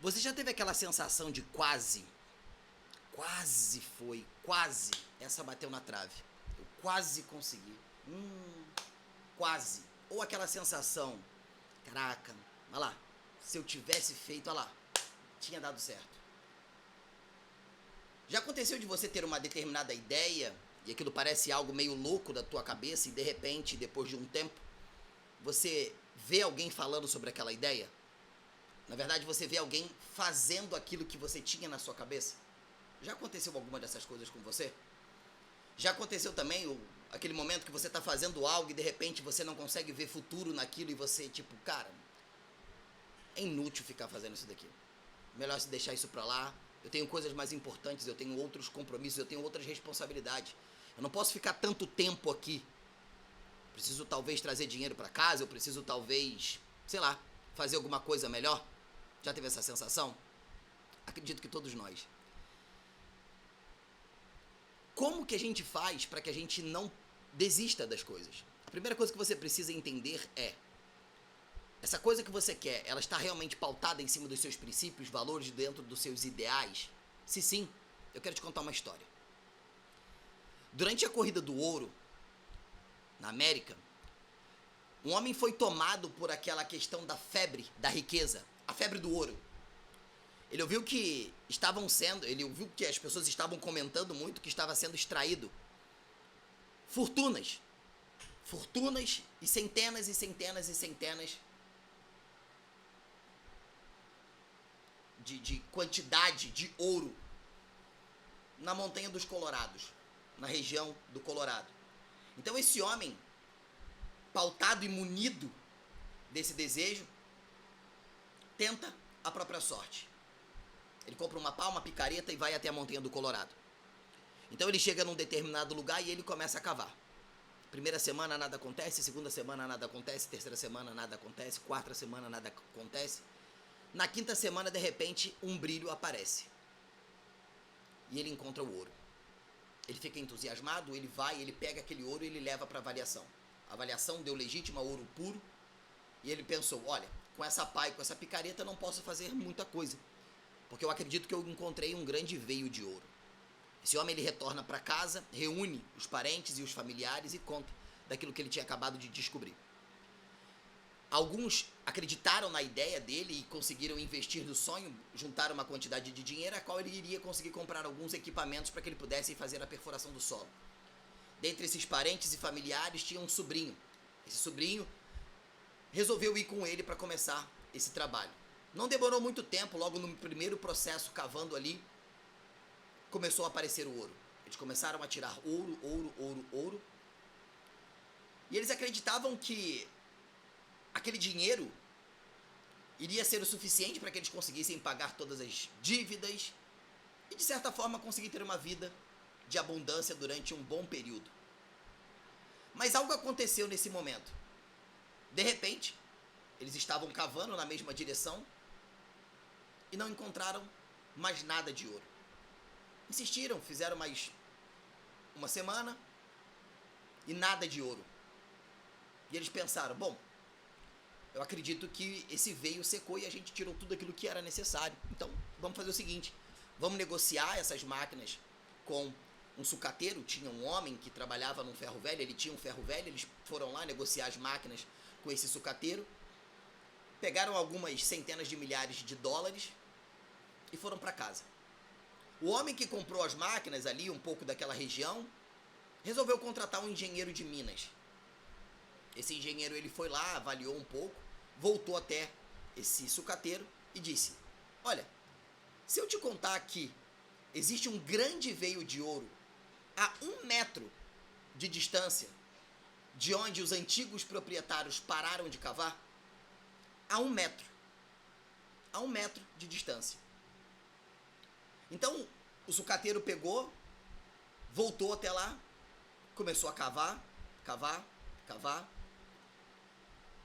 Você já teve aquela sensação de quase? Quase foi, quase. Essa bateu na trave. Eu quase consegui. Quase. Ou aquela sensação, caraca, olha lá, se eu tivesse feito, olha lá, tinha dado certo. Já aconteceu de você ter uma determinada ideia e aquilo parece algo meio louco da tua cabeça e de repente, depois de um tempo, você vê alguém falando sobre aquela ideia? Na verdade, você vê alguém fazendo aquilo que você tinha na sua cabeça? Já aconteceu alguma dessas coisas com você? Já aconteceu também aquele momento que você está fazendo algo e de repente você não consegue ver futuro naquilo e você, tipo, cara, é inútil ficar fazendo isso daqui. Melhor se deixar isso pra lá. Eu tenho coisas mais importantes, eu tenho outros compromissos, eu tenho outras responsabilidades. Eu não posso ficar tanto tempo aqui. Preciso talvez trazer dinheiro pra casa, eu preciso talvez, sei lá, fazer alguma coisa melhor. Já teve essa sensação? Acredito que todos nós. Como que a gente faz para que a gente não desista das coisas? A primeira coisa que você precisa entender é: essa coisa que você quer, ela está realmente pautada em cima dos seus princípios, valores, dentro dos seus ideais? Se sim, eu quero te contar uma história. Durante a corrida do ouro, na América, um homem foi tomado por aquela questão da febre da riqueza, a febre do ouro. Ele ouviu que as pessoas estavam comentando muito que estava sendo extraído fortunas e centenas e centenas e centenas de quantidade de ouro na Montanha dos Colorados, na região do Colorado. Então esse homem, pautado e munido desse desejo, tenta a própria sorte. Ele compra uma pá, uma picareta e vai até a Montanha do Colorado. Então ele chega num determinado lugar e ele começa a cavar. Primeira semana nada acontece, segunda semana nada acontece, terceira semana nada acontece, quarta semana nada acontece. Na quinta semana, de repente, um brilho aparece. E ele encontra o ouro. Ele fica entusiasmado, ele vai, ele pega aquele ouro e ele leva para avaliação. A avaliação deu legítima, ouro puro. E ele pensou, olha, com essa pá e com essa picareta eu não posso fazer muita coisa, porque eu acredito que eu encontrei um grande veio de ouro. Esse homem ele retorna para casa, reúne os parentes e os familiares e conta daquilo que ele tinha acabado de descobrir. Alguns acreditaram na ideia dele e conseguiram investir no sonho, juntar uma quantidade de dinheiro a qual ele iria conseguir comprar alguns equipamentos para que ele pudesse fazer a perfuração do solo. Dentre esses parentes e familiares tinha um sobrinho. Esse sobrinho resolveu ir com ele para começar esse trabalho. Não demorou muito tempo, logo no primeiro processo cavando ali, começou a aparecer o ouro. Eles começaram a tirar ouro. E eles acreditavam que aquele dinheiro iria ser o suficiente para que eles conseguissem pagar todas as dívidas e, de certa forma, conseguir ter uma vida de abundância durante um bom período. Mas algo aconteceu nesse momento. De repente, eles estavam cavando na mesma direção e não encontraram mais nada de ouro. Insistiram, fizeram mais uma semana e nada de ouro. E eles pensaram, bom, eu acredito que esse veio secou e a gente tirou tudo aquilo que era necessário. Então, vamos fazer o seguinte, vamos negociar essas máquinas com um sucateiro. Tinha um homem que trabalhava num ferro velho, ele tinha um ferro velho, eles foram lá negociar as máquinas com esse sucateiro, pegaram algumas centenas de milhares de dólares e foram para casa. O homem que comprou as máquinas ali, um pouco daquela região, resolveu contratar um engenheiro de Minas. Esse engenheiro ele foi lá, avaliou um pouco, voltou até esse sucateiro e disse, olha, se eu te contar que existe um grande veio de ouro a 1 metro de distância de onde os antigos proprietários pararam de cavar, a 1 metro de distância. Então, o sucateiro pegou, voltou até lá, começou a cavar,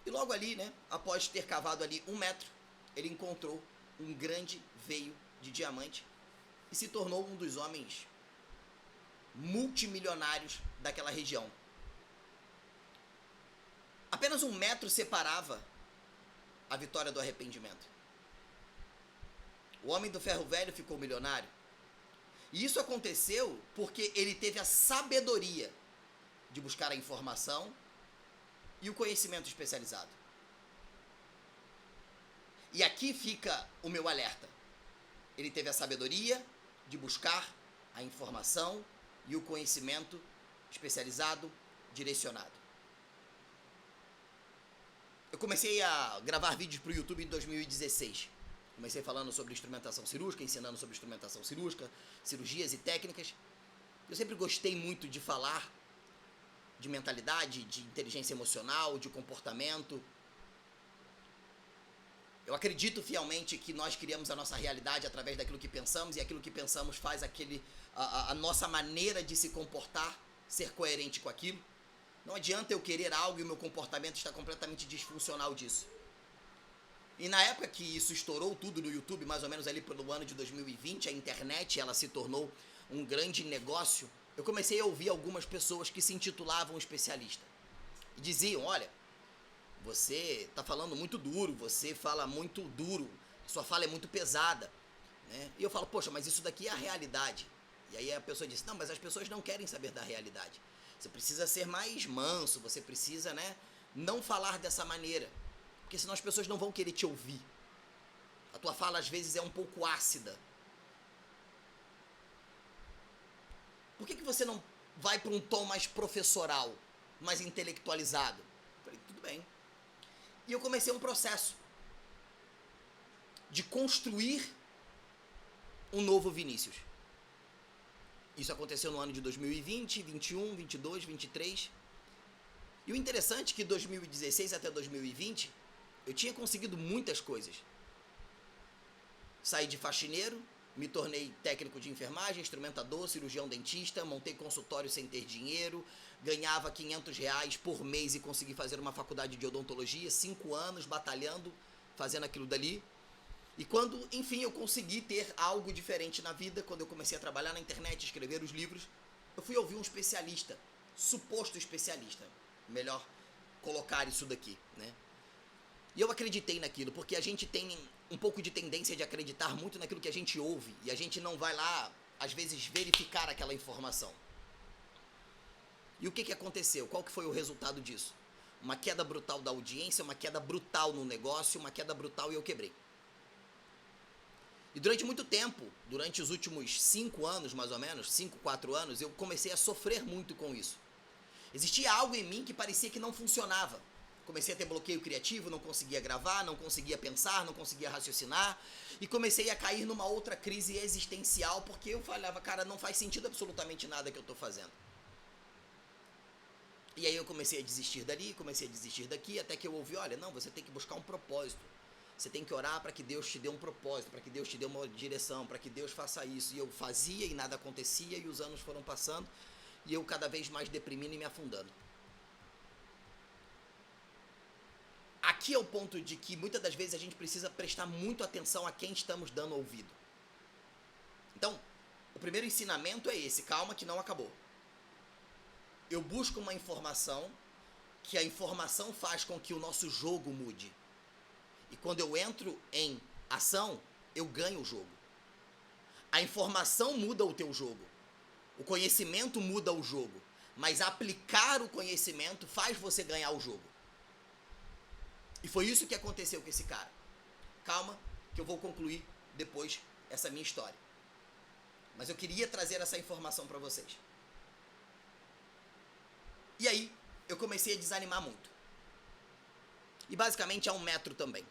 e logo ali, né, após ter cavado ali 1 metro, ele encontrou um grande veio de diamante e se tornou um dos homens multimilionários daquela região. Apenas 1 metro separava a vitória do arrependimento. O Homem do Ferro Velho ficou milionário. E isso aconteceu porque ele teve a sabedoria de buscar a informação e o conhecimento especializado. E aqui fica o meu alerta. Ele teve a sabedoria de buscar a informação e o conhecimento especializado, direcionado. Eu comecei a gravar vídeos para o YouTube em 2016. Comecei falando sobre instrumentação cirúrgica, ensinando sobre instrumentação cirúrgica, cirurgias e técnicas. Eu sempre gostei muito de falar de mentalidade, de inteligência emocional, de comportamento. Eu acredito fielmente que nós criamos a nossa realidade através daquilo que pensamos, e aquilo que pensamos faz a nossa maneira de se comportar ser coerente com aquilo. Não adianta eu querer algo e o meu comportamento está completamente disfuncional disso. E na época que isso estourou tudo no YouTube, mais ou menos ali pelo ano de 2020, a internet ela se tornou um grande negócio. Eu comecei a ouvir algumas pessoas que se intitulavam especialista e diziam: olha, você está falando muito duro, você fala muito duro, sua fala é muito pesada, né? E eu falo: poxa, mas isso daqui é a realidade. E aí a pessoa disse: não, mas as pessoas não querem saber da realidade. Você precisa ser mais manso, você precisa, né, não falar dessa maneira, porque senão as pessoas não vão querer te ouvir. A tua fala às vezes é um pouco ácida. Por que você não vai para um tom mais professoral, mais intelectualizado? Eu falei: tudo bem. E eu comecei um processo de construir um novo Vinícius. Isso aconteceu no ano de 2020, 21, 22, 23. E o interessante é que de 2016 até 2020, eu tinha conseguido muitas coisas. Saí de faxineiro, me tornei técnico de enfermagem, instrumentador, cirurgião dentista, montei consultório sem ter dinheiro, ganhava R$500 por mês e consegui fazer uma faculdade de odontologia, 5 anos batalhando, fazendo aquilo dali. E quando, enfim, eu consegui ter algo diferente na vida, quando eu comecei a trabalhar na internet, escrever os livros, eu fui ouvir um especialista, suposto especialista, melhor colocar isso daqui, né? E eu acreditei naquilo, porque a gente tem um pouco de tendência de acreditar muito naquilo que a gente ouve, e a gente não vai lá, às vezes, verificar aquela informação. E o que aconteceu? Qual que foi o resultado disso? Uma queda brutal da audiência, uma queda brutal no negócio, uma queda brutal e eu quebrei. E durante muito tempo, durante os últimos 5 anos mais ou menos, 5, 4 anos, eu comecei a sofrer muito com isso. Existia algo em mim que parecia que não funcionava. Comecei a ter bloqueio criativo, não conseguia gravar, não conseguia pensar, não conseguia raciocinar. E comecei a cair numa outra crise existencial, porque eu falava: cara, não faz sentido absolutamente nada que eu estou fazendo. E aí eu comecei a desistir dali, comecei a desistir daqui, até que eu ouvi: olha, não, você tem que buscar um propósito. Você tem que orar para que Deus te dê um propósito, para que Deus te dê uma direção, para que Deus faça isso. E eu fazia e nada acontecia, e os anos foram passando, e eu cada vez mais deprimindo e me afundando. Aqui é o ponto de que muitas das vezes a gente precisa prestar muito atenção a quem estamos dando ouvido. Então, o primeiro ensinamento é esse: calma que não acabou. Eu busco uma informação, que a informação faz com que o nosso jogo mude. E quando eu entro em ação, eu ganho o jogo. A informação muda o teu jogo. O conhecimento muda o jogo. Mas aplicar o conhecimento faz você ganhar o jogo. E foi isso que aconteceu com esse cara. Calma, que eu vou concluir depois essa minha história. Mas eu queria trazer essa informação para vocês. E aí, eu comecei a desanimar muito. E basicamente é um metro também.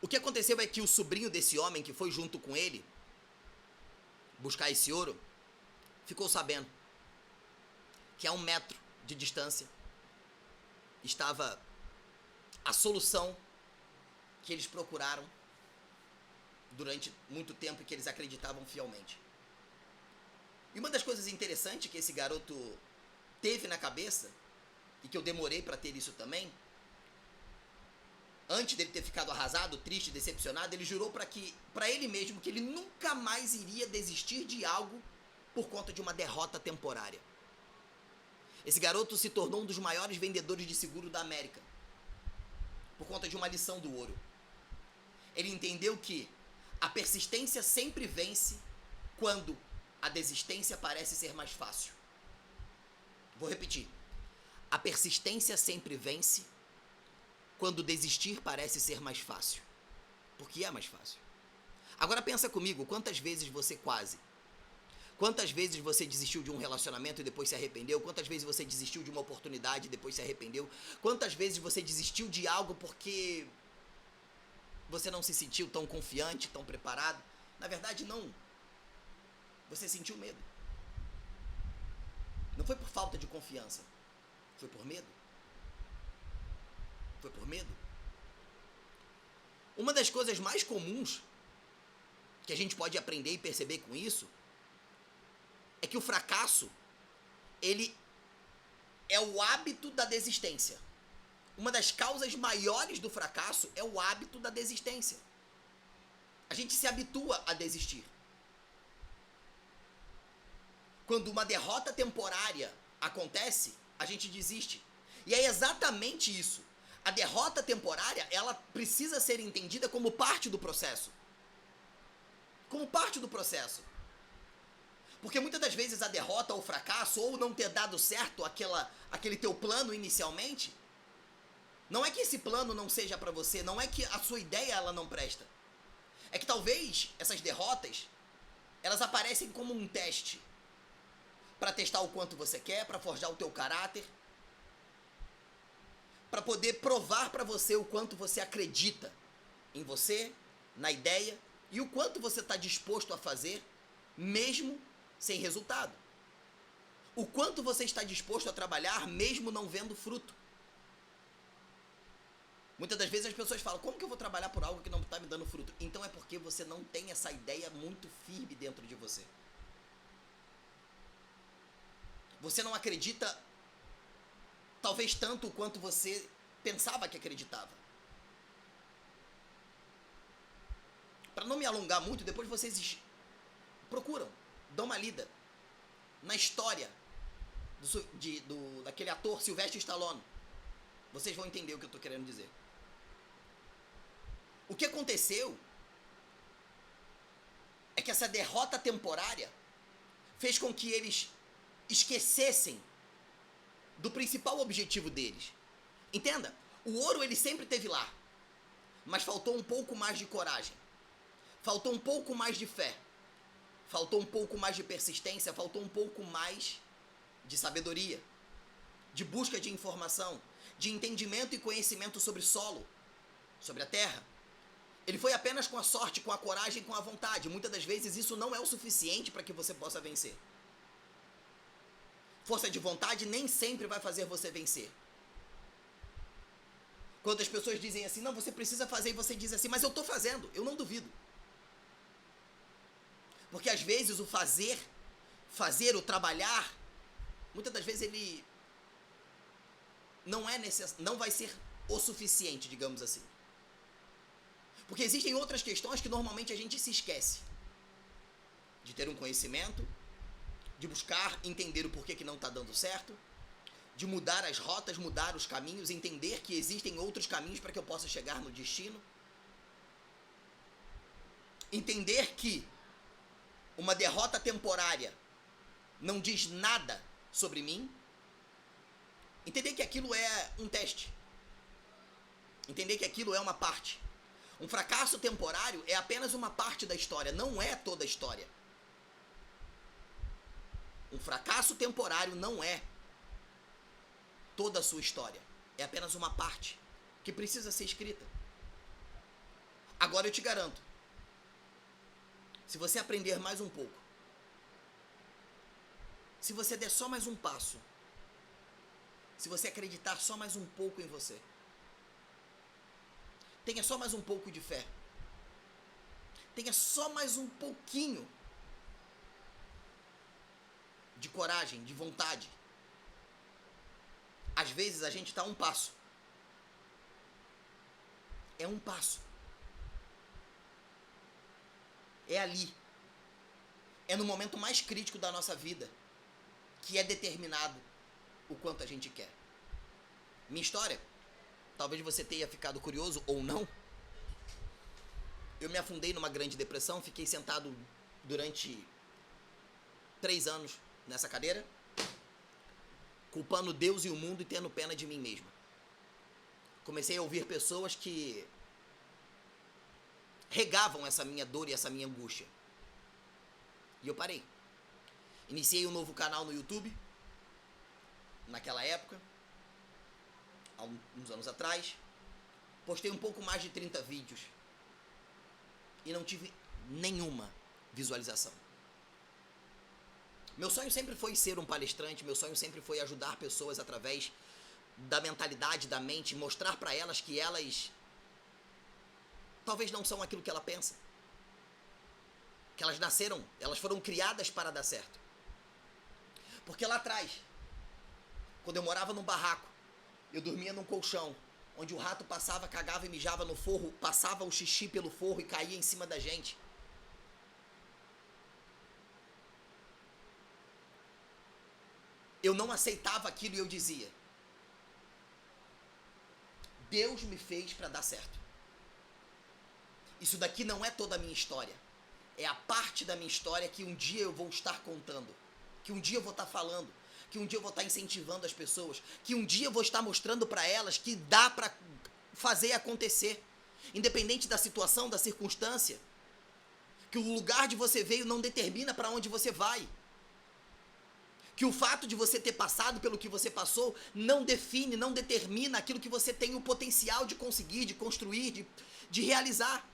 O que aconteceu é que o sobrinho desse homem que foi junto com ele buscar esse ouro ficou sabendo que a 1 metro de distância estava a solução que eles procuraram durante muito tempo e que eles acreditavam fielmente. E uma das coisas interessantes que esse garoto teve na cabeça, e que eu demorei para ter isso também, antes dele ter ficado arrasado, triste, decepcionado, ele jurou para ele mesmo que ele nunca mais iria desistir de algo por conta de uma derrota temporária. Esse garoto se tornou um dos maiores vendedores de seguro da América, por conta de uma lição do ouro. Ele entendeu que a persistência sempre vence quando a desistência parece ser mais fácil. Vou repetir. A persistência sempre vence quando desistir parece ser mais fácil. Porque é mais fácil. Agora pensa comigo, quantas vezes você Quantas vezes você desistiu de um relacionamento e depois se arrependeu? Quantas vezes você desistiu de uma oportunidade e depois se arrependeu? Quantas vezes você desistiu de algo porque você não se sentiu tão confiante, tão preparado? Na verdade, não. Você sentiu medo. Não foi por falta de confiança. Foi por medo. Foi por medo. Uma das coisas mais comuns que a gente pode aprender e perceber com isso é que o fracasso, ele é o hábito da desistência. Uma das causas maiores do fracasso é o hábito da desistência. A gente se habitua a desistir. Quando uma derrota temporária acontece, a gente desiste. E é exatamente isso. A derrota temporária, ela precisa ser entendida como parte do processo. Como parte do processo. Porque muitas das vezes a derrota ou o fracasso, ou não ter dado certo aquele teu plano inicialmente, não é que esse plano não seja pra você, não é que a sua ideia ela não presta. É que talvez essas derrotas, elas aparecem como um teste. Pra testar o quanto você quer, pra forjar o teu caráter, pra poder provar pra você o quanto você acredita em você, na ideia, e o quanto você está disposto a fazer, mesmo sem resultado. O quanto você está disposto a trabalhar, mesmo não vendo fruto. Muitas das vezes as pessoas falam, como que eu vou trabalhar por algo que não está me dando fruto? Então é porque você não tem essa ideia muito firme dentro de você. Você não acredita, talvez tanto quanto você pensava que acreditava. Para não me alongar muito, depois vocês procuram, dão uma lida na história daquele ator Sylvester Stallone. Vocês vão entender o que eu estou querendo dizer. O que aconteceu é que essa derrota temporária fez com que eles esquecessem do principal objetivo deles. Entenda, o ouro ele sempre esteve lá, mas faltou um pouco mais de coragem, faltou um pouco mais de fé, faltou um pouco mais de persistência, faltou um pouco mais de sabedoria, de busca de informação, de entendimento e conhecimento sobre solo, sobre a terra. Ele foi apenas com a sorte, com a coragem, com a vontade. Muitas das vezes isso não é o suficiente para que você possa vencer. Força de vontade nem sempre vai fazer você vencer. Quando as pessoas dizem assim, não, você precisa fazer, e você diz assim, mas eu estou fazendo, eu não duvido. Porque às vezes o fazer, o trabalhar, muitas das vezes ele não vai ser o suficiente, digamos assim. Porque existem outras questões que normalmente a gente se esquece. De ter um conhecimento, de buscar entender o porquê que não está dando certo, de mudar as rotas, mudar os caminhos, entender que existem outros caminhos para que eu possa chegar no destino. Entender que uma derrota temporária não diz nada sobre mim. Entender que aquilo é um teste. Entender que aquilo é uma parte. Um fracasso temporário é apenas uma parte da história, não é toda a história. Um fracasso temporário não é toda a sua história. É apenas uma parte que precisa ser escrita. Agora eu te garanto, se você aprender mais um pouco, se você der só mais um passo, se você acreditar só mais um pouco em você, tenha só mais um pouco de fé, tenha só mais um pouquinho de coragem, de vontade. Às vezes a gente está a um passo. É um passo. É ali. É no momento mais crítico da nossa vida que é determinado o quanto a gente quer. Minha história, talvez você tenha ficado curioso ou não, eu me afundei numa grande depressão, fiquei sentado durante 3 anos nessa cadeira, culpando Deus e o mundo e tendo pena de mim mesmo. Comecei a ouvir pessoas que regavam essa minha dor e essa minha angústia. E eu parei. Iniciei um novo canal no YouTube, naquela época, há uns anos atrás. Postei um pouco mais de 30 vídeos e não tive nenhuma visualização. Meu sonho sempre foi ser um palestrante, meu sonho sempre foi ajudar pessoas através da mentalidade, da mente, mostrar para elas que elas talvez não são aquilo que ela pensa. Que elas nasceram, elas foram criadas para dar certo. Porque lá atrás, quando eu morava num barraco, eu dormia num colchão, onde o rato passava, cagava e mijava no forro, passava o xixi pelo forro e caía em cima da gente. Eu não aceitava aquilo e eu dizia: Deus me fez para dar certo. Isso daqui não é toda a minha história. É a parte da minha história que um dia eu vou estar contando. Que um dia eu vou estar falando. Que um dia eu vou estar incentivando as pessoas. Que um dia eu vou estar mostrando para elas que dá para fazer acontecer. Independente da situação, da circunstância. Que o lugar de você veio não determina para onde você vai. Que o fato de você ter passado pelo que você passou não define, não determina aquilo que você tem o potencial de conseguir, de construir, de realizar.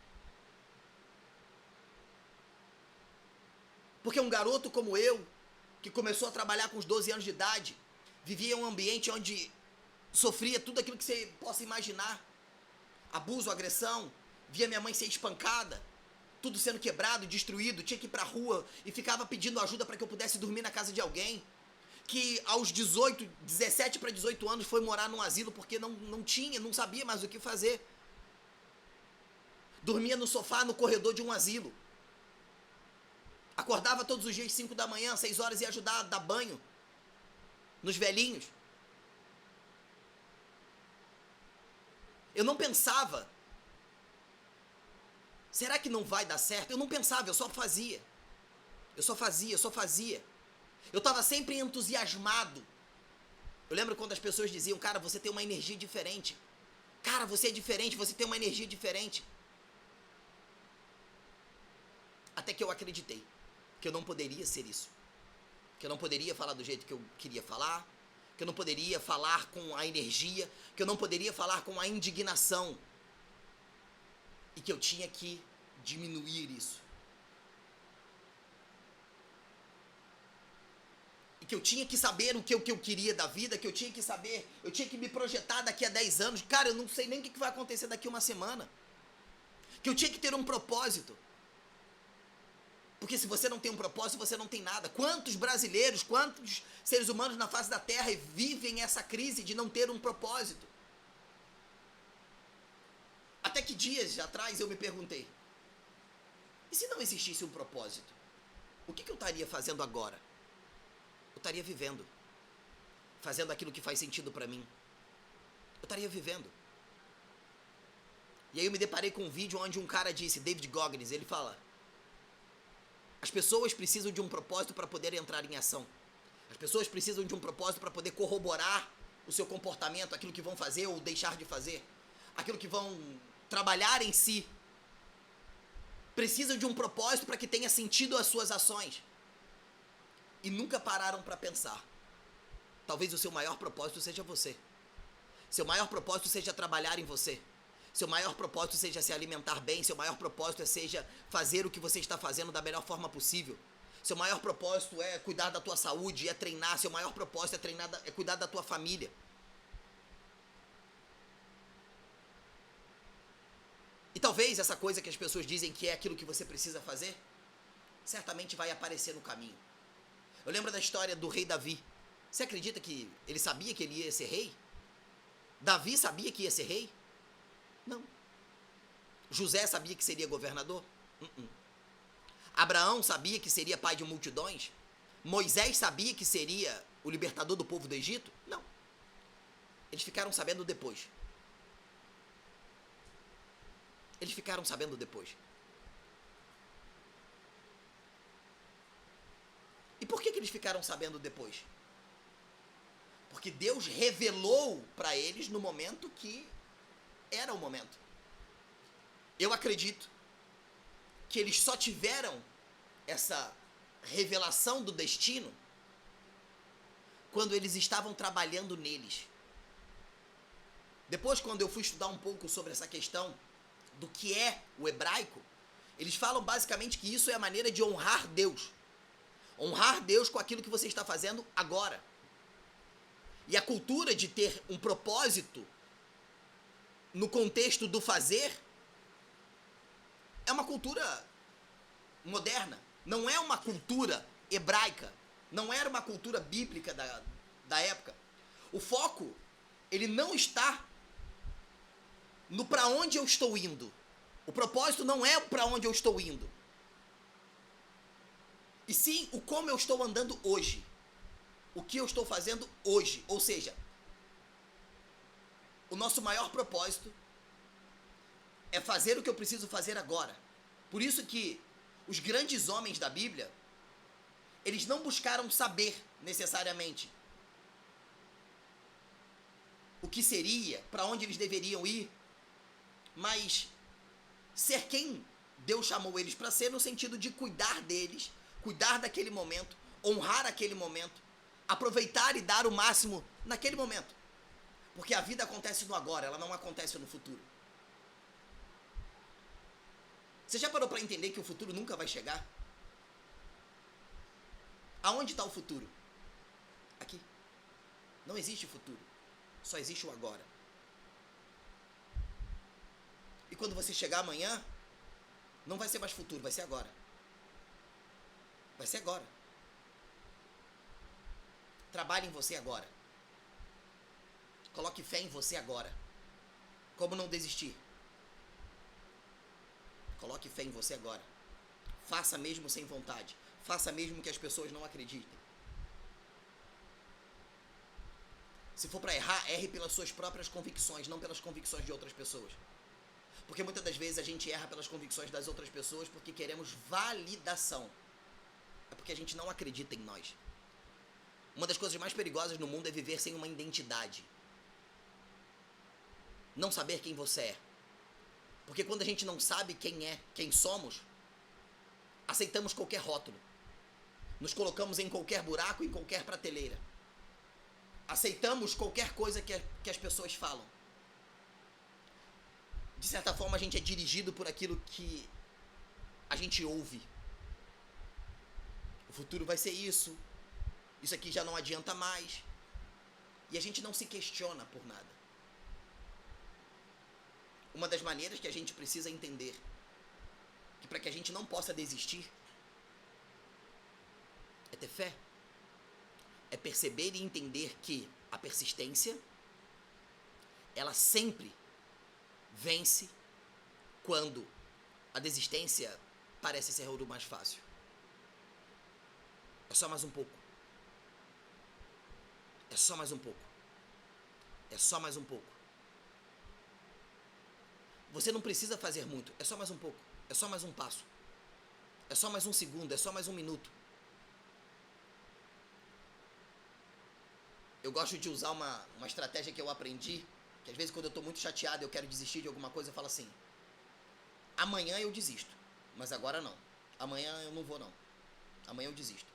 Porque um garoto como eu, que começou a trabalhar com os 12 anos de idade, vivia em um ambiente onde sofria tudo aquilo que você possa imaginar. Abuso, agressão, via minha mãe ser espancada, tudo sendo quebrado, destruído, tinha que ir pra rua e ficava pedindo ajuda para que eu pudesse dormir na casa de alguém. Que aos 17 para 18 anos foi morar num asilo porque não sabia mais o que fazer. Dormia no sofá, no corredor de um asilo. Acordava todos os dias 5 da manhã, 6 horas, ia ajudar a dar banho nos velhinhos. Eu não pensava, será que não vai dar certo? Eu não pensava, eu só fazia. Eu só fazia. Eu estava sempre entusiasmado. Eu lembro quando as pessoas diziam: cara, você tem uma energia diferente. Cara, você é diferente, você tem uma energia diferente. Até que eu acreditei que eu não poderia ser isso. Que eu não poderia falar do jeito que eu queria falar. Que eu não poderia falar com a energia. Que eu não poderia falar com a indignação. E que eu tinha que diminuir isso. E que eu tinha que saber o que eu queria da vida. Que eu tinha que saber, eu tinha que me projetar daqui a 10 anos. Cara, eu não sei nem o que vai acontecer daqui a uma semana. Que eu tinha que ter um propósito. Porque se você não tem um propósito, você não tem nada. Quantos brasileiros, quantos seres humanos na face da Terra vivem essa crise de não ter um propósito? Até que dias atrás eu me perguntei: e se não existisse um propósito? O que eu estaria fazendo agora? Eu estaria vivendo. Fazendo aquilo que faz sentido pra mim. Eu estaria vivendo. E aí eu me deparei com um vídeo onde um cara disse, David Goggins, ele fala: as pessoas precisam de um propósito para poder entrar em ação. As pessoas precisam de um propósito para poder corroborar o seu comportamento, aquilo que vão fazer ou deixar de fazer, aquilo que vão trabalhar em si. Precisam de um propósito para que tenha sentido as suas ações. E nunca pararam para pensar. Talvez o seu maior propósito seja você. Seu maior propósito seja trabalhar em você. Seu maior propósito seja se alimentar bem. Seu maior propósito seja fazer o que você está fazendo da melhor forma possível. Seu maior propósito é cuidar da tua saúde, é treinar. Seu maior propósito é cuidar da tua família. E talvez essa coisa que as pessoas dizem que é aquilo que você precisa fazer, certamente vai aparecer no caminho. Eu lembro da história do rei Davi. Você acredita que ele sabia que ele ia ser rei? Davi sabia que ia ser rei? Não. José sabia que seria governador? Abraão sabia que seria pai de multidões? Moisés sabia que seria o libertador do povo do Egito? Não. Eles ficaram sabendo depois. Eles ficaram sabendo depois. eles ficaram sabendo depois? Porque Deus revelou para eles no momento que era o momento. Eu acredito que eles só tiveram essa revelação do destino quando eles estavam trabalhando neles. Depois, quando eu fui estudar um pouco sobre essa questão do que é o hebraico, eles falam basicamente que isso é a maneira de honrar Deus. Honrar Deus com aquilo que você está fazendo agora. E a cultura de ter um propósito no contexto do fazer é uma cultura moderna. Não é uma cultura hebraica. Não era uma cultura bíblica da época. O foco, ele não está no para onde eu estou indo. O propósito não é para onde eu estou indo. E sim o como eu estou andando hoje. O que eu estou fazendo hoje. Ou seja, o nosso maior propósito é fazer o que eu preciso fazer agora. Por isso que os grandes homens da Bíblia, eles não buscaram saber necessariamente o que seria, para onde eles deveriam ir, mas ser quem Deus chamou eles para ser, no sentido de cuidar deles, cuidar daquele momento, honrar aquele momento, aproveitar e dar o máximo naquele momento. Porque a vida acontece no agora, ela não acontece no futuro. Você já parou para entender que o futuro nunca vai chegar? Aonde está o futuro? Aqui. Não existe futuro. Só existe o agora. E quando você chegar amanhã, não vai ser mais futuro, vai ser agora. Vai ser agora. Trabalhe em você agora. Coloque fé em você agora. Como não desistir? Coloque fé em você agora. Faça mesmo sem vontade. Faça mesmo que as pessoas não acreditem. Se for para errar, erre pelas suas próprias convicções, não pelas convicções de outras pessoas. Porque muitas das vezes a gente erra pelas convicções das outras pessoas porque queremos validação. É porque a gente não acredita em nós. Uma das coisas mais perigosas no mundo é viver sem uma identidade. Não saber quem você é. Porque quando a gente não sabe quem é, quem somos, aceitamos qualquer rótulo. Nos colocamos em qualquer buraco, em qualquer prateleira. Aceitamos qualquer coisa que as pessoas falam. De certa forma, a gente é dirigido por aquilo que a gente ouve. O futuro vai ser isso. Isso aqui já não adianta mais. E a gente não se questiona por nada. Uma das maneiras que a gente precisa entender que para que a gente não possa desistir é ter fé. É perceber e entender que a persistência, ela sempre vence quando a desistência parece ser o mais fácil. É só mais um pouco. É só mais um pouco. É só mais um pouco. Você não precisa fazer muito, é só mais um pouco. É só mais um passo. É só mais um segundo, é só mais um minuto. Eu gosto de usar uma estratégia que eu aprendi, que às vezes quando eu estou muito chateado, eu quero desistir de alguma coisa, eu falo assim: amanhã eu desisto, mas agora não. Amanhã eu não vou não. Amanhã eu desisto.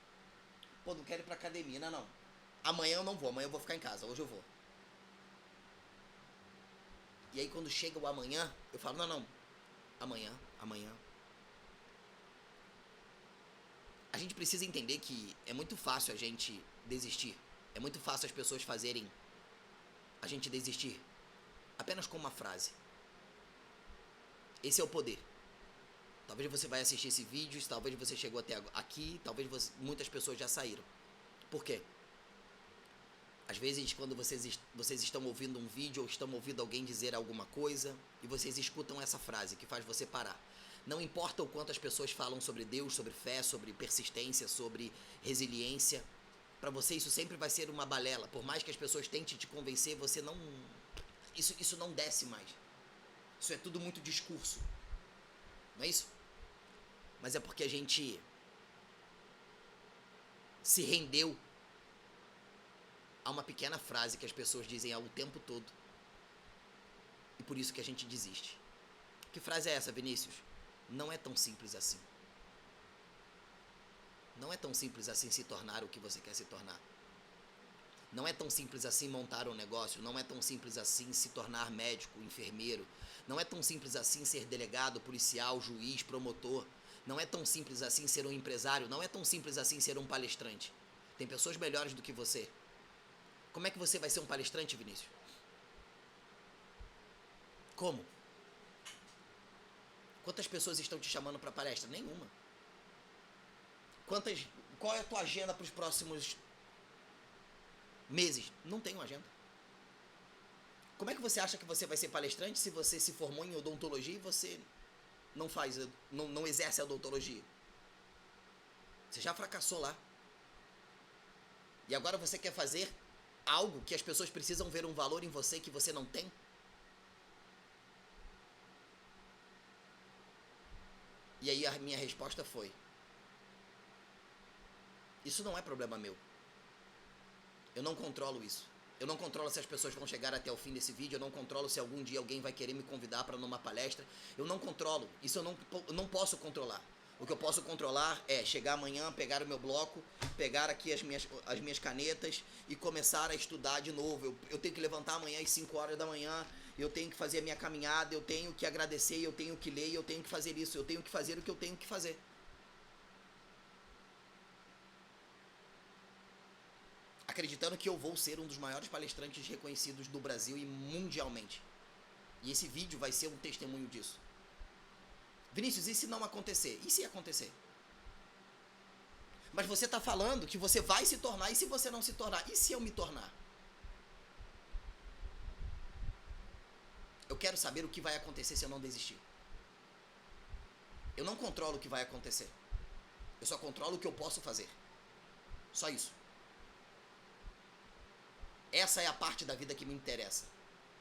Pô, não quero ir pra academia, não. Amanhã eu não vou, amanhã eu vou ficar em casa, hoje eu vou. E aí quando chega o amanhã, eu falo, não. Amanhã. A gente precisa entender que é muito fácil a gente desistir. É muito fácil as pessoas fazerem a gente desistir. Apenas com uma frase. Esse é o poder. Talvez você vai assistir esse vídeo, talvez você chegou até aqui, talvez muitas pessoas já saíram. Por quê? Às vezes, quando vocês estão ouvindo um vídeo ou estão ouvindo alguém dizer alguma coisa e vocês escutam essa frase que faz você parar. Não importa o quanto as pessoas falam sobre Deus, sobre fé, sobre persistência, sobre resiliência, para você isso sempre vai ser uma balela. Por mais que as pessoas tentem te convencer, você não... Isso não desce mais. Isso é tudo muito discurso. Não é isso? Mas é porque a gente se rendeu a uma pequena frase que as pessoas dizem o tempo todo. E por isso que a gente desiste. Que frase é essa, Vinícius? Não é tão simples assim. Não é tão simples assim se tornar o que você quer se tornar. Não é tão simples assim montar um negócio. Não é tão simples assim se tornar médico, enfermeiro. Não é tão simples assim ser delegado, policial, juiz, promotor. Não é tão simples assim ser um empresário. Não é tão simples assim ser um palestrante. Tem pessoas melhores do que você. Como é que você vai ser um palestrante, Vinícius? Como? Quantas pessoas estão te chamando para palestra? Nenhuma. Qual é a tua agenda para os próximos meses? Não tenho agenda. Como é que você acha que você vai ser palestrante se você se formou em odontologia e você não exerce a odontologia? Você já fracassou lá. E agora você quer fazer algo que as pessoas precisam ver um valor em você que você não tem? E aí a minha resposta foi: isso não é problema meu. Eu não controlo isso. Eu não controlo se as pessoas vão chegar até o fim desse vídeo. Eu não controlo se algum dia alguém vai querer me convidar para numa palestra. Eu não controlo. Isso eu não posso controlar. O que eu posso controlar é chegar amanhã, pegar o meu bloco, pegar aqui as minhas canetas e começar a estudar de novo. Eu tenho que levantar amanhã às 5 horas da manhã, eu tenho que fazer a minha caminhada, eu tenho que agradecer, eu tenho que ler, eu tenho que fazer isso, eu tenho que fazer o que eu tenho que fazer. Acreditando que eu vou ser um dos maiores palestrantes reconhecidos do Brasil e mundialmente. E esse vídeo vai ser um testemunho disso. Vinícius, e se não acontecer? E se acontecer? Mas você está falando que você vai se tornar, e se você não se tornar? E se eu me tornar? Eu quero saber o que vai acontecer se eu não desistir. Eu não controlo o que vai acontecer. Eu só controlo o que eu posso fazer. Só isso. Essa é a parte da vida que me interessa.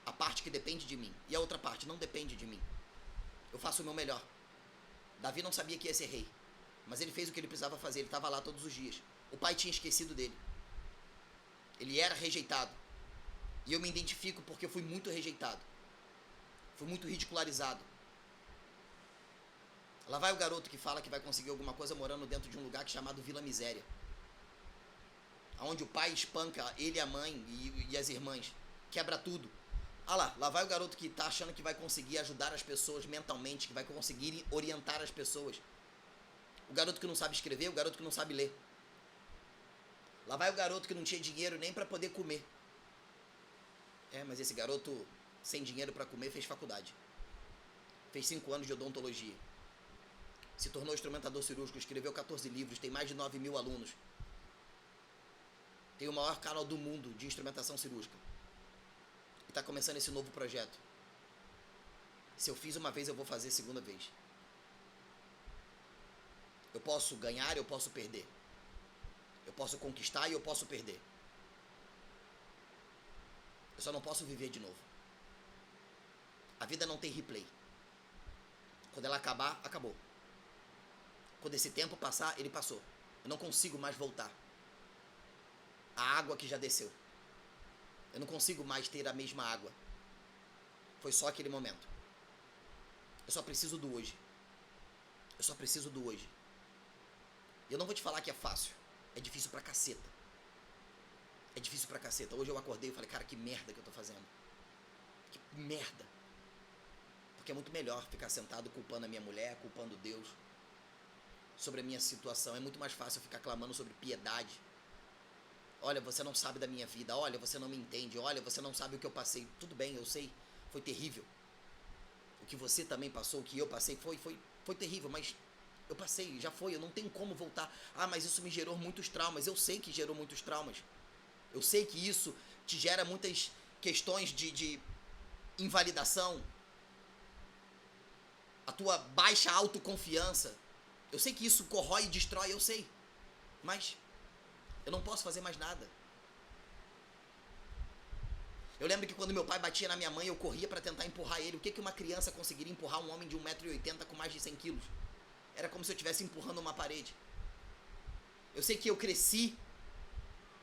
A parte que depende de mim. E a outra parte não depende de mim. Eu faço o meu melhor. Davi não sabia que ia ser rei, mas ele fez o que ele precisava fazer. Ele estava lá todos os dias. O pai tinha esquecido dele. Ele era rejeitado. E eu me identifico porque eu fui muito rejeitado. Fui muito ridicularizado. Lá vai o garoto que fala que vai conseguir alguma coisa morando dentro de um lugar chamado Vila Miséria, onde o pai espanca ele, a mãe e as irmãs. Quebra tudo. Lá vai o garoto que tá achando que vai conseguir ajudar as pessoas mentalmente, que vai conseguir orientar as pessoas. O garoto que não sabe escrever, o garoto que não sabe ler. Lá vai o garoto que não tinha dinheiro nem para poder comer. Mas esse garoto sem dinheiro para comer fez faculdade. Fez 5 anos de odontologia. Se tornou instrumentador cirúrgico, escreveu 14 livros, tem mais de 9.000 alunos. Tem o maior canal do mundo de instrumentação cirúrgica. E está começando esse novo projeto. Se eu fiz uma vez, eu vou fazer segunda vez. Eu posso ganhar, eu posso perder. Eu posso conquistar e eu posso perder. Eu só não posso viver de novo. A vida não tem replay. Quando ela acabar, acabou. Quando esse tempo passar, ele passou. Eu não consigo mais voltar. A água que já desceu. Eu não consigo mais ter a mesma água. Foi só aquele momento. Eu só preciso do hoje. Eu só preciso do hoje. E eu não vou te falar que é fácil. É difícil pra caceta. É difícil pra caceta. Hoje eu acordei e falei, cara, que merda que eu tô fazendo. Que merda. Porque é muito melhor ficar sentado culpando a minha mulher, culpando Deus sobre a minha situação. É muito mais fácil ficar clamando sobre piedade. Olha, você não sabe da minha vida. Olha, você não me entende. Olha, você não sabe o que eu passei. Tudo bem, eu sei. Foi terrível. O que você também passou, o que eu passei, foi terrível. Mas eu passei, já foi. Eu não tenho como voltar. Mas isso me gerou muitos traumas. Eu sei que gerou muitos traumas. Eu sei que isso te gera muitas questões de invalidação. A tua baixa autoconfiança. Eu sei que isso corrói e destrói, eu sei. Mas eu não posso fazer mais nada. Eu lembro que quando meu pai batia na minha mãe, eu corria para tentar empurrar ele. O que uma criança conseguiria empurrar um homem de 1,80 m com mais de 100 kg? Era como se eu estivesse empurrando uma parede. Eu sei que eu cresci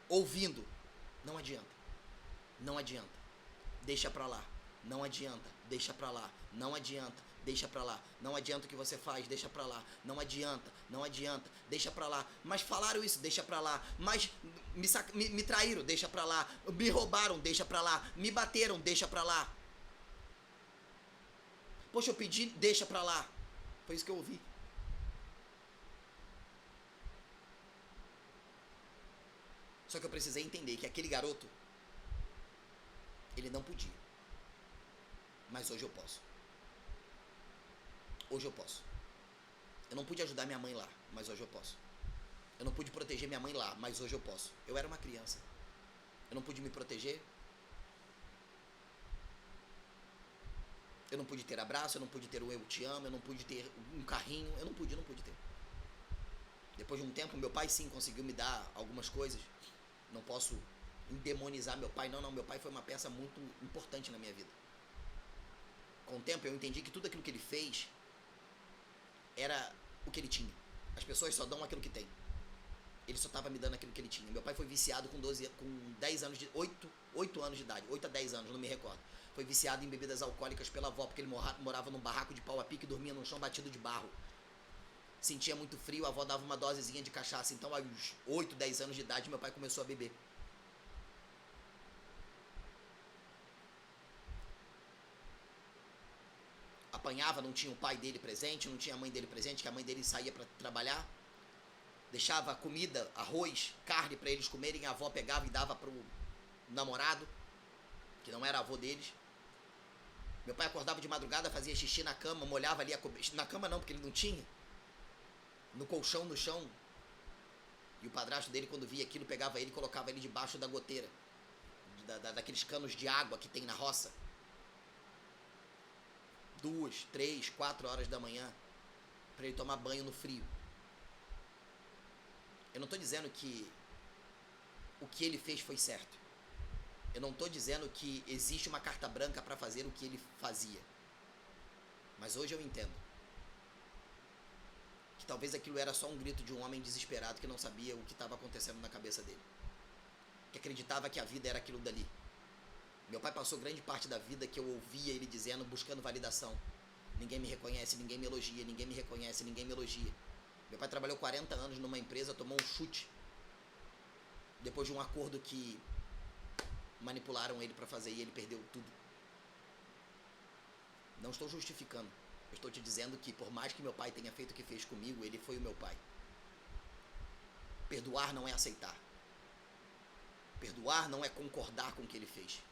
ouvindo. Não adianta. Não adianta. Deixa pra lá. Não adianta. Deixa pra lá. Não adianta. Deixa pra lá. Não adianta o que você faz, deixa pra lá. Não adianta, não adianta, deixa pra lá. Mas falaram isso, deixa pra lá. Mas me traíram, deixa pra lá. Me roubaram, deixa pra lá. Me bateram, deixa pra lá. Poxa, eu pedi, deixa pra lá. Foi isso que eu ouvi. Só que eu precisei entender que aquele garoto, ele não podia. Mas hoje eu posso. Hoje eu posso. Eu não pude ajudar minha mãe lá, mas hoje eu posso. Eu não pude proteger minha mãe lá, mas hoje eu posso. Eu era uma criança. Eu não pude me proteger. Eu não pude ter abraço, eu não pude ter um eu te amo, eu não pude ter um carrinho, eu não pude ter. Depois de um tempo, meu pai sim conseguiu me dar algumas coisas. Não posso endemonizar meu pai, não, meu pai foi uma peça muito importante na minha vida. Com o tempo eu entendi que tudo aquilo que ele fez era o que ele tinha. As pessoas só dão aquilo que tem. Ele só estava me dando aquilo que ele tinha. Meu pai foi viciado com 10 anos de 8 anos de idade, 8 a 10 anos, não me recordo. Foi viciado em bebidas alcoólicas pela avó, porque ele morava num barraco de pau a pique e dormia num chão batido de barro. Sentia muito frio, a avó dava uma dosezinha de cachaça. Então, aos 8, 10 anos de idade, meu pai começou a beber. Apanhava, não tinha o pai dele presente, não tinha a mãe dele presente, que a mãe dele saía para trabalhar. Deixava comida, arroz, carne para eles comerem, a avó pegava e dava pro namorado, que não era avô deles. Meu pai acordava de madrugada, fazia xixi na cama, molhava ali a coberta. Na cama não, porque ele não tinha. No colchão, no chão. E o padrasto dele, quando via aquilo, pegava ele e colocava ele debaixo da goteira. Daqueles canos de água que tem na roça. 2, 3, 4 horas da manhã. Para ele tomar banho no frio. Eu não estou dizendo que o que ele fez foi certo. Eu não estou dizendo que existe uma carta branca para fazer o que ele fazia. Mas hoje eu entendo que talvez aquilo era só um grito de um homem desesperado que não sabia o que estava acontecendo na cabeça dele. Que acreditava que a vida era aquilo dali. Meu pai passou grande parte da vida que eu ouvia ele dizendo, buscando validação. Ninguém me reconhece, ninguém me elogia, ninguém me reconhece, ninguém me elogia. Meu pai trabalhou 40 anos numa empresa, tomou um chute. Depois de um acordo que manipularam ele para fazer e ele perdeu tudo. Não estou justificando. Eu estou te dizendo que por mais que meu pai tenha feito o que fez comigo, ele foi o meu pai. Perdoar não é aceitar. Perdoar não é concordar com o que ele fez.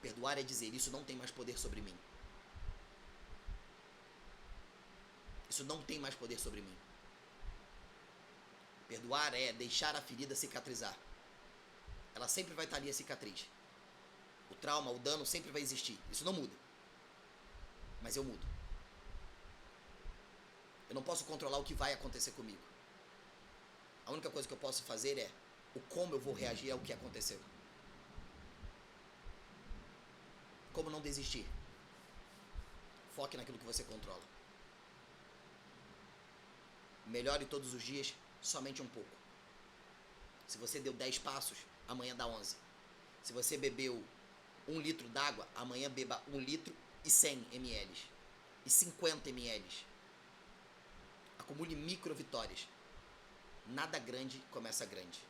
Perdoar é dizer, isso não tem mais poder sobre mim. Isso não tem mais poder sobre mim. Perdoar é deixar a ferida cicatrizar. Ela sempre vai estar ali, a cicatriz. O trauma, o dano sempre vai existir. Isso não muda. Mas eu mudo. Eu não posso controlar o que vai acontecer comigo. A única coisa que eu posso fazer é o como eu vou reagir ao que aconteceu. Como não desistir? Foque naquilo que você controla. Melhore todos os dias, somente um pouco. Se você deu 10 passos, amanhã dá 11. Se você bebeu 1 litro d'água, amanhã beba 1 litro e 100 ml. E 50 ml. Acumule micro vitórias. Nada grande começa grande.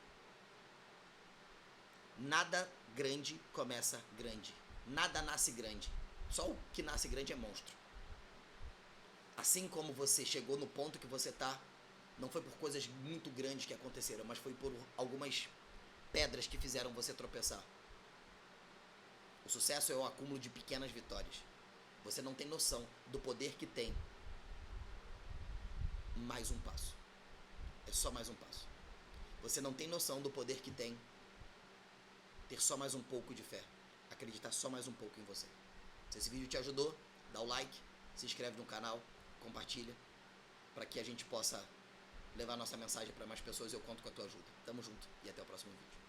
Nada grande começa grande. Nada nasce grande. Só o que nasce grande é monstro. Assim como você chegou no ponto que você está, não foi por coisas muito grandes que aconteceram, mas foi por algumas pedras que fizeram você tropeçar. O sucesso é o acúmulo de pequenas vitórias. Você não tem noção do poder que tem mais um passo. É só mais um passo. Você não tem noção do poder que tem ter só mais um pouco de fé. Acreditar só mais um pouco em você. Se esse vídeo te ajudou, dá o like, se inscreve no canal, compartilha, para que a gente possa levar nossa mensagem para mais pessoas. Eu conto com a tua ajuda. Tamo junto e até o próximo vídeo.